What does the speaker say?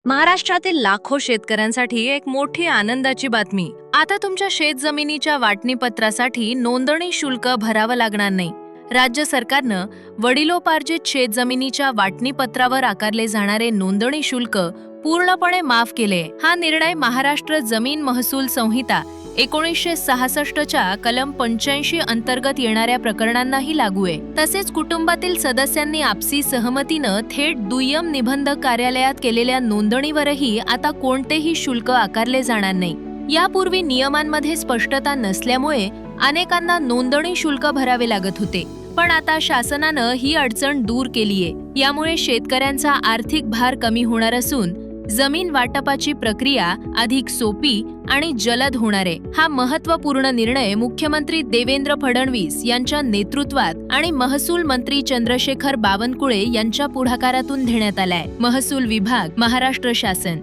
महाराष्ट्रातील लाखो शेतकऱ्यांसाठी एक मोठी आनंदाची बातमी. आता तुमच्या शेतजमिनीच्या वाटणीपत्रासाठी नोंदणी शुल्क भरावं लागणार नाही. राज्य सरकारनं वडिलोपार्जित शेतजमिनीच्या वाटणीपत्रावर आकारले जाणारे नोंदणी शुल्क पूर्णपणे माफ केले. हा निर्णय महाराष्ट्र जमीन महसूल संहिता 1966च्या कलम 85 अंतर्गत येणाऱ्या प्रकरणांनाही लागू आहे. तसेच कुटुंबातील सदस्यांनी आपसी सहमतीनं थेट दुय्यम निबंधक कार्यालयात केलेल्या नोंदणीवरही आता कोणतेही शुल्क आकारले जाणार नाही. यापूर्वी नियमांमध्ये स्पष्टता नसल्यामुळे अनेकांना नोंदणी शुल्क भरावे लागत होते, पण आता शासनानं ही अडचण दूर केलीये. यामुळे शेतकऱ्यांचा आर्थिक भार कमी होणार असून जमीन वाटपाची प्रक्रिया अधिक सोपी आणि जलद होणार आहे. हा महत्त्वपूर्ण निर्णय मुख्यमंत्री देवेंद्र फडणवीस यांच्या नेतृत्वात आणि महसूल मंत्री चंद्रशेखर बावनकुळे यांच्या पुढाकारातून घेण्यात आलाय. महसूल विभाग, महाराष्ट्र शासन.